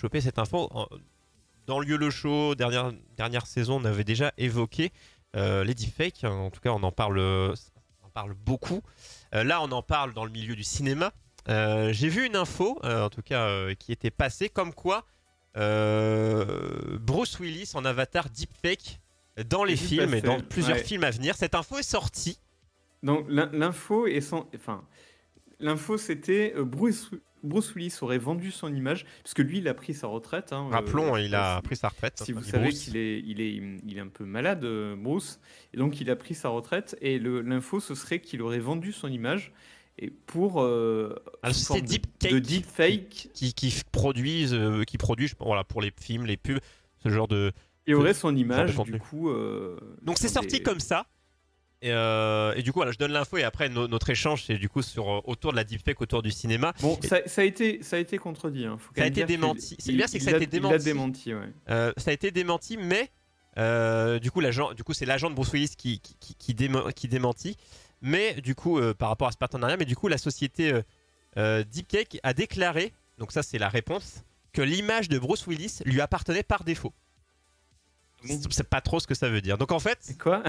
chopé cette info. Dans le YOLO Show, dernière saison, on avait déjà évoqué les deepfakes. En tout cas, on en parle beaucoup. Là, on en parle dans le milieu du cinéma. J'ai vu une info, en tout cas, qui était passée, comme quoi Bruce Willis en avatar deepfake dans les Tout à films et dans fait. plusieurs Ouais. films à venir. Cette info est sortie. Donc l'info est sans, enfin, l'info c'était Bruce Willis aurait vendu son image parce que lui il a pris sa retraite. Hein, Rappelons, je sais il pas a pris sa retraite, si notre vous ami savez Bruce. qu'il est un peu malade, Bruce, et donc il a pris sa retraite. Et l'info ce serait qu'il aurait vendu son image et pour À la sous société forme de Deepcake deepfake. qui produit voilà, pour les films, les pubs, ce genre de, Il ce aurait son genre de image du contenu. coup. Donc c'est Dans sorti des... comme ça. Et du coup, voilà, je donne l'info et après notre échange, c'est du coup autour de la deepfake, autour du cinéma. Bon, Et ça a été contredit. Hein. Faut quand ça a même été dire qu'il démenti. C'est bien, c'est que ça a été il l'a démenti. démenti. Ouais. Ça a été démenti, mais du coup, c'est l'agent de Bruce Willis qui démentit. Mais du coup, par rapport à ce partenariat, mais du coup, la société Deepcake a déclaré, donc ça c'est la réponse, que l'image de Bruce Willis lui appartenait par défaut. C'est pas trop ce que ça veut dire. Donc en fait, Quoi?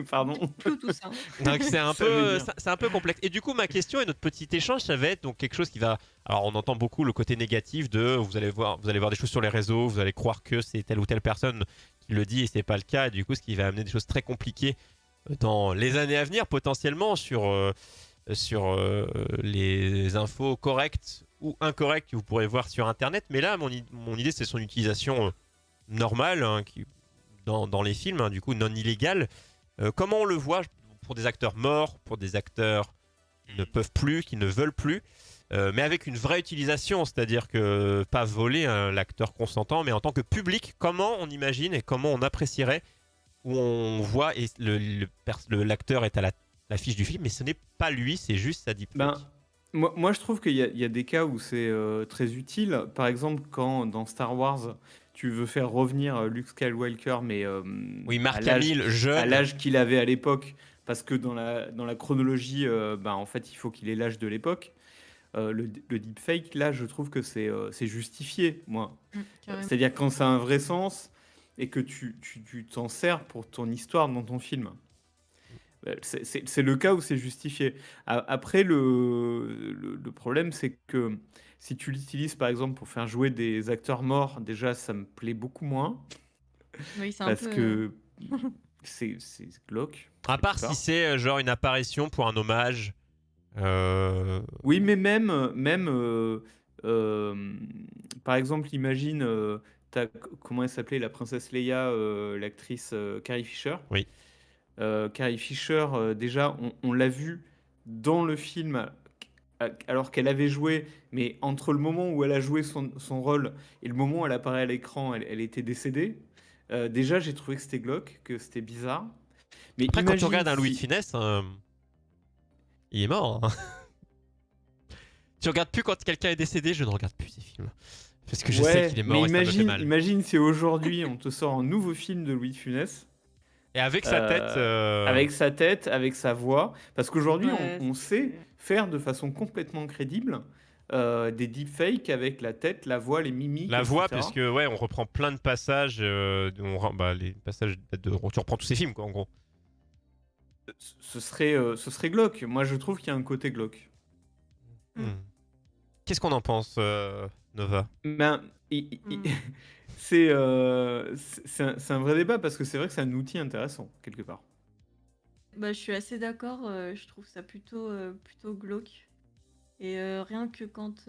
Pardon. Flou tout ça. donc c'est un Ça veut peu, dire. c'est un peu complexe. Et du coup, ma question et notre petit échange, ça va être donc quelque chose qui va. Alors, on entend beaucoup le côté négatif de vous allez voir des choses sur les réseaux, vous allez croire que c'est telle ou telle personne qui le dit et c'est pas le cas. Et du coup, ce qui va amener des choses très compliquées dans les années à venir, potentiellement sur les infos correctes ou incorrectes que vous pourrez voir sur Internet. Mais là, mon idée, c'est son utilisation normale hein, dans les films, hein, du coup non illégale. Comment on le voit pour des acteurs morts, pour des acteurs qui ne peuvent plus, qui ne veulent plus, mais avec une vraie utilisation, c'est-à-dire que pas voler hein, l'acteur consentant, mais en tant que public, comment on imagine et comment on apprécierait où on voit et l'acteur est à l'affiche du film, mais ce n'est pas lui, c'est juste sa deepfake. Ben, moi, je trouve qu'il y a des cas où c'est très utile. Par exemple, quand dans Star Wars, tu veux faire revenir Luke Skywalker, mais Oui, à Mark l'âge Hamill, jeune. qu'il avait à l'époque, parce que dans la chronologie, ben, en fait, il faut qu'il ait l'âge de l'époque. Le deepfake, là, je trouve que c'est justifié, moi. Carrément. C'est-à-dire quand ça a un vrai sens et que tu t'en sers pour ton histoire dans ton film. C'est le cas où c'est justifié. Après, le problème, c'est que si tu l'utilises par exemple pour faire jouer des acteurs morts, déjà ça me plaît beaucoup moins Oui, c'est un parce peu. que c'est glauque. À part quelque si part. c'est genre une apparition pour un hommage. Oui, mais même par exemple, imagine, comment elle s'appelait la princesse Leia, l'actrice Carrie Fisher. Oui. Carrie Fisher, déjà, on l'a vu dans le film alors qu'elle avait joué, mais entre le moment où elle a joué son rôle et le moment où elle apparaît à l'écran, elle était décédée. Déjà, j'ai trouvé que c'était glauque, que c'était bizarre. Mais Après, quand tu imagine regardes un Louis de si... Funès, il est mort. Hein. Tu regardes plus quand quelqu'un est décédé, je ne regarde plus ces films. Parce que je sais Ouais, qu'il est mais mort et ça me fait mal. imagine si aujourd'hui on te sort un nouveau film de Louis de Funès. Et avec sa tête. Avec sa tête, avec sa voix. Parce qu'aujourd'hui, Ouais, on sait c'est- faire de façon complètement crédible des deepfakes avec la tête, la voix, les mimiques, La voix, etc. parce que ouais, on reprend plein de passages. Les passages tu reprends tous ces films, quoi, en gros. Ce serait glauque. Moi, je trouve qu'il y a un côté glauque. Hmm. Qu'est-ce qu'on en pense, Nova? Ben, Hmm. c'est un vrai débat parce que c'est vrai que c'est un outil intéressant, quelque part. Bah, je suis assez d'accord. Je trouve ça plutôt glauque. Et rien que quand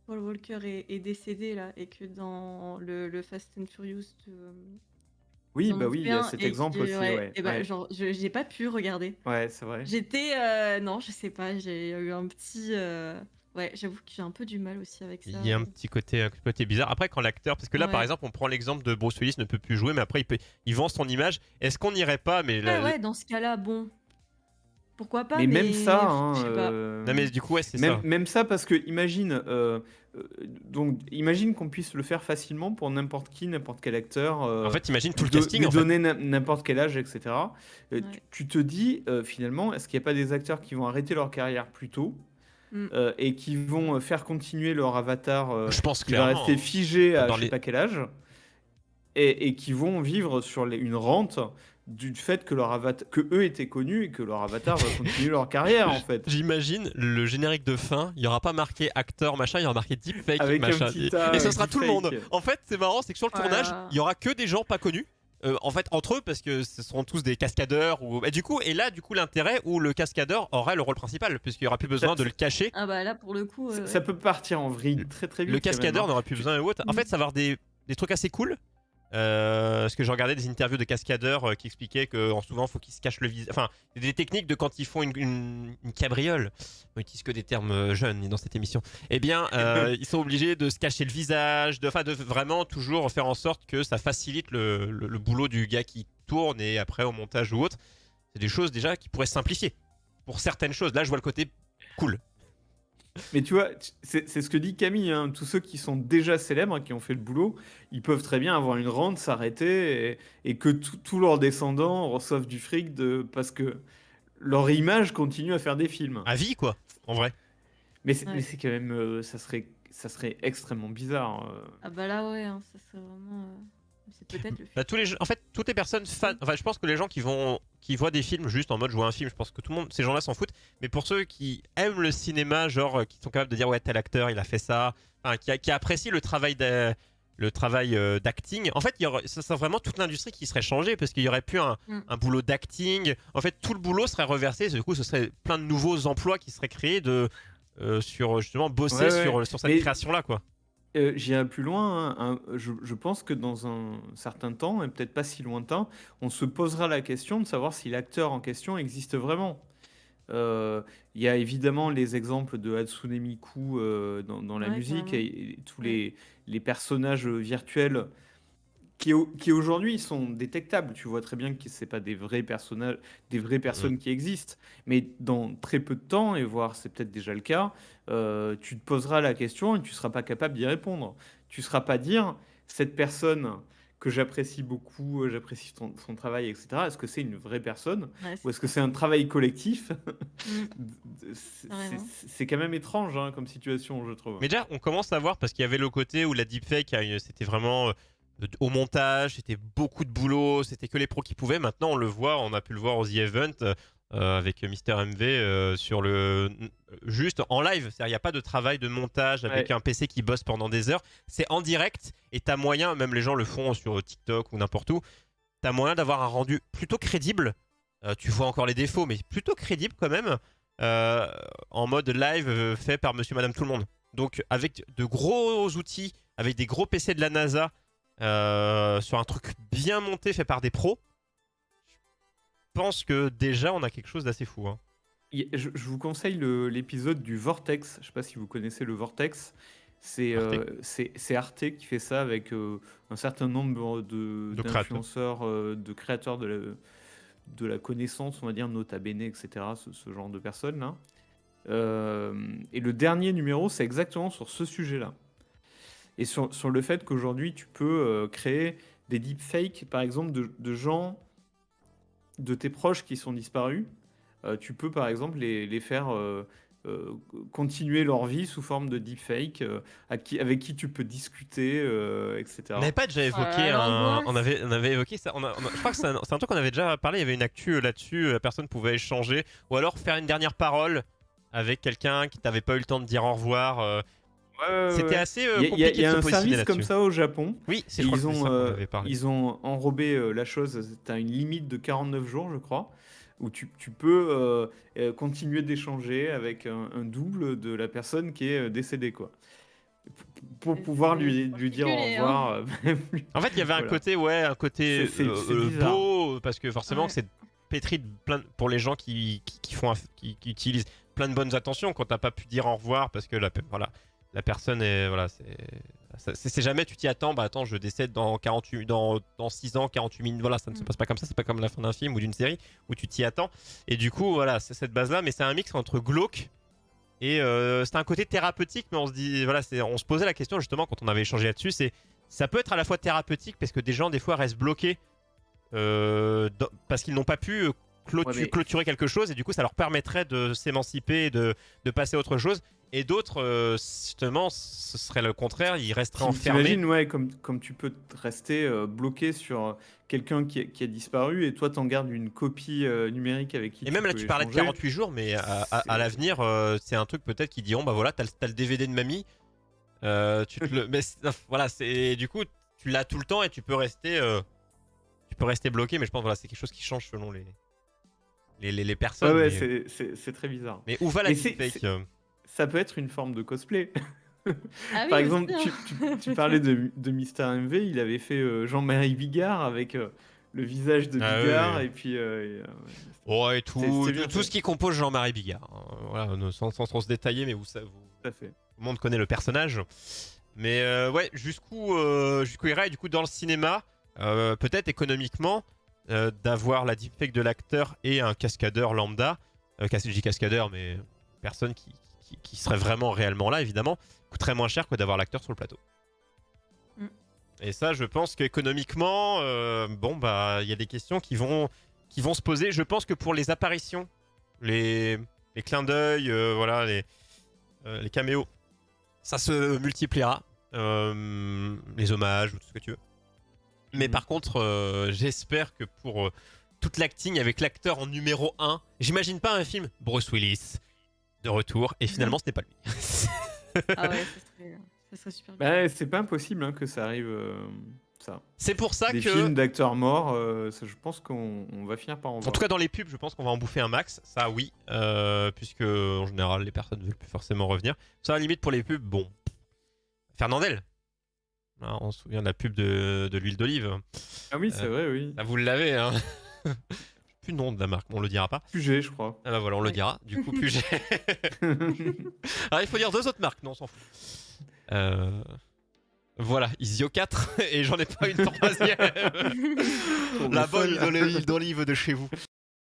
Paul Walker est décédé là, et que dans le Fast and Furious, Oui, ils en bah ont oui, il fait y a un cet et exemple aussi, ouais, ouais. et bah Ouais, genre j'ai pas pu regarder. ouais, c'est vrai. J'étais non, je sais pas, j'ai eu un petit ouais, j'avoue que j'ai un peu du mal aussi avec Il ça. y a un petit côté bizarre. Après, quand l'acteur, parce que là, par Ouais. exemple, on prend l'exemple de Bruce Willis ne peut plus jouer, mais après, il vend son image. Est-ce qu'on n'irait pas, mais Ouais, dans ce cas-là, bon, pourquoi pas, Mais même ça, mais hein, je sais pas. non, mais du coup, ouais, c'est même, ça. même ça, parce que imagine qu'on puisse le faire facilement pour n'importe qui, n'importe quel acteur, En fait, imagine tout le casting, lui en fait. donner n'importe quel âge, etc. Ouais. Tu te dis, finalement, est-ce qu'il n'y a pas des acteurs qui vont arrêter leur carrière plus tôt et qui vont faire continuer leur avatar Je pense qui va clairement. rester figé à Dans je sais les- pas quel âge et qui vont vivre sur une rente du fait que leur avatar, que eux étaient connus et que leur avatar va continuer leur carrière en fait. J'imagine le générique de fin, il n'y aura pas marqué acteur machin, il y aura marqué deepfake Avec un machin. petit Et tas, ça sera tout le monde. deepfake. En fait, c'est marrant, c'est que sur le tournage, Voilà. il y aura que des gens pas connus. En fait, entre eux, parce que ce seront tous des cascadeurs. Et du coup, l'intérêt où le cascadeur aurait le rôle principal, puisqu'il n'y aura plus besoin de le cacher. Ah bah là, pour le coup, Ça peut partir en vrille très très vite. Le quand même, cascadeur hein. n'aura plus besoin de autre. En fait, ça va avoir des trucs assez cool. Parce que j'ai regardé des interviews de cascadeurs qui expliquaient que souvent faut qu'ils se cachent le visage. Enfin, des techniques de quand ils font une cabriole. On utilise que des termes jeunes dans cette émission. Eh bien, ils sont obligés de se cacher le visage, de vraiment toujours faire en sorte que ça facilite le boulot du gars qui tourne et après au montage ou autre. C'est des choses déjà qui pourraient simplifier. Pour certaines choses, là je vois le côté cool. Mais tu vois, c'est ce que dit Camille, hein. Tous ceux qui sont déjà célèbres, qui ont fait le boulot, ils peuvent très bien avoir une rente, s'arrêter et que tous leurs descendants reçoivent du fric parce que leur image continue à faire des films. À vie quoi, en vrai. Mais c'est Ouais. mais c'est quand même, ça serait extrêmement bizarre. Ah bah là, ouais, hein, ça serait vraiment. C'est peut-être le Bah, en fait, toutes les personnes fans, enfin, je pense que les gens qui voient des films juste en mode jouer un film, je pense que tout le monde, ces gens-là s'en foutent. Mais pour ceux qui aiment le cinéma, genre qui sont capables de dire ouais tel acteur il a fait ça, enfin, qui apprécient le travail d'acting, en fait, ça serait vraiment toute l'industrie qui serait changée parce qu'il y aurait plus un boulot d'acting. En fait, tout le boulot serait reversé. Du coup, ce serait plein de nouveaux emplois qui seraient créés sur justement bosser Ouais, ouais. sur cette Mais- création-là, quoi. J'irai plus loin, hein. Je pense que dans un certain temps, et peut-être pas si lointain, on se posera la question de savoir si l'acteur en question existe vraiment. Il y a évidemment les exemples de Hatsune Miku dans la Ouais, musique carrément. et tous les personnages virtuels qui aujourd'hui sont détectables. Tu vois très bien que c'est pas des vrais personnages, des vraies personnes qui existent. Mais dans très peu de temps, et voire c'est peut-être déjà le cas, tu te poseras la question et tu seras pas capable d'y répondre. Tu seras pas dire cette personne que j'apprécie beaucoup, j'apprécie son travail, etc. Est-ce que c'est une vraie personne Ouais, ou est-ce que c'est un travail collectif? Carrément. C'est quand même étrange hein, comme situation, je trouve. Mais déjà, on commence à voir parce qu'il y avait le côté où la deepfake, c'était vraiment au montage, c'était beaucoup de boulot, c'était que les pros qui pouvaient. Maintenant, on le voit, on a pu le voir aux The Event avec Mister MV juste en live. C'est-à-dire, il n'y a pas de travail de montage avec un PC qui bosse pendant des heures. C'est en direct et tu as moyen, même les gens le font sur TikTok ou n'importe où, tu as moyen d'avoir un rendu plutôt crédible. Tu vois encore les défauts, mais plutôt crédible quand même. En mode live fait par monsieur madame tout le monde. Donc avec de gros outils, avec des gros PC de la NASA, sur un truc bien monté fait par des pros, je pense que déjà on a quelque chose d'assez fou. Hein. Je vous conseille l'épisode du Vortex. Je sais pas si vous connaissez le Vortex. C'est Arte qui fait ça avec un certain nombre d'influenceurs, de créateurs de la connaissance, on va dire, Nota Bene, etc. Ce genre de personnes là. Et le dernier numéro, c'est exactement sur ce sujet-là. Et sur le fait qu'aujourd'hui, tu peux créer des deepfakes, par exemple, de gens, de tes proches qui sont disparus. Tu peux, par exemple, les faire continuer leur vie sous forme de deepfake, avec qui tu peux discuter, etc. On n'avait pas déjà évoqué on avait évoqué ça. Je crois que c'est un truc qu'on avait déjà parlé. Il y avait une actu là-dessus. La personne pouvait échanger ou alors faire une dernière parole avec quelqu'un qui t'avait pas eu le temps de dire au revoir. C'était assez compliqué. Il y a de un se service positionner comme là-dessus. ça au Japon. Oui, c'est Et je crois que c'est ça qu'on avait parlé. ils ont enrobé la chose. Tu as une limite de 49 jours, je crois, où tu peux continuer d'échanger avec un double de la personne qui est décédée, quoi. Pour pouvoir lui dire au particulier, revoir. En fait, il y avait un côté, C'est bizarre. beau, parce que forcément, Ouais. c'est pétri de pour les gens qui utilisent plein de bonnes intentions quand t'as pas pu dire au revoir parce que la personne est, c'est jamais tu t'y attends, bah attends, je décède dans 6 ans, 48 minutes, voilà, ça ne se passe pas comme ça, c'est pas comme la fin d'un film ou d'une série où tu t'y attends. Et du coup, voilà, c'est cette base-là, mais c'est un mix entre glauque et c'est un côté thérapeutique, mais on se dit, voilà, on se posait la question justement quand on avait échangé là-dessus, ça peut être à la fois thérapeutique parce que des gens des fois restent bloqués parce qu'ils n'ont pas pu Ouais, mais clôturer quelque chose et du coup ça leur permettrait de s'émanciper, de passer à autre chose. Et d'autres, justement, ce serait le contraire, ils resteraient enfermés. t'imagines, ouais, comme tu peux rester bloqué sur quelqu'un qui a disparu et toi t'en gardes une copie numérique avec qui Et tu même là, peux tu parlais de échanger. 48 jours, mais à C'est- l'avenir, c'est un truc peut-être qui diront bah voilà, t'as le DVD de mamie, tu te le. Mais voilà, c'est du coup, tu l'as tout le temps et tu peux rester bloqué, mais je pense voilà, c'est quelque chose qui change selon les Ouais, personnes. ouais, Mais, c'est très bizarre. mais où va la Et c'est, deepfake ça peut être une forme de cosplay. Ah Par oui, exemple, aussi, hein. tu parlais de Mister MV, il avait fait Jean-Marie Bigard avec le visage de Ah oui, Bigard, oui. et puis Ouais, c'était bien tout fait, ce qui compose Jean-Marie Bigard. Voilà, sans trop se détailler, mais tout tout à fait. le monde connaît le personnage. Mais ouais, jusqu'où irait du coup dans le cinéma, peut-être économiquement, d'avoir la deepfake de l'acteur et un cascadeur lambda. Je dis cascadeur, mais personne qui serait vraiment réellement là, évidemment, coûterait moins cher que d'avoir l'acteur sur le plateau. Mm. Et ça, je pense qu'économiquement, bon, bah, il y a des questions qui vont se poser. Je pense que pour les apparitions, les clins d'œil, voilà, les caméos, ça se multipliera. Les hommages, tout ce que tu veux. Mais Mhm. par contre, j'espère que pour toute l'acting avec l'acteur en numéro 1, j'imagine pas un film Bruce Willis de retour et finalement ce n'est pas lui. Ah ouais, ça serait super bien. Bah, c'est pas impossible que ça arrive, ça. C'est pour ça Des que, films d'acteurs morts, ça, je pense qu'on va finir par en en voir. tout cas dans les pubs, je pense qu'on va en bouffer un max. Ça oui, puisque en général les personnes ne veulent plus forcément revenir. Ça à la limite pour les pubs, bon. Fernandel. Hein, on se souvient de la pub de l'huile d'olive. Ah oui, c'est vrai, oui. Là, vous l'avez, hein. Plus le nom de la marque, on le dira pas. Puget, je crois. Ah bah voilà, on le Ouais. dira. Du coup, plus j'ai. Alors il faut dire 2 autres marques, non, on s'en fout. Voilà, Isio 4 et j'en ai pas une troisième. Pour La le bonne fun. huile d'olive de chez vous.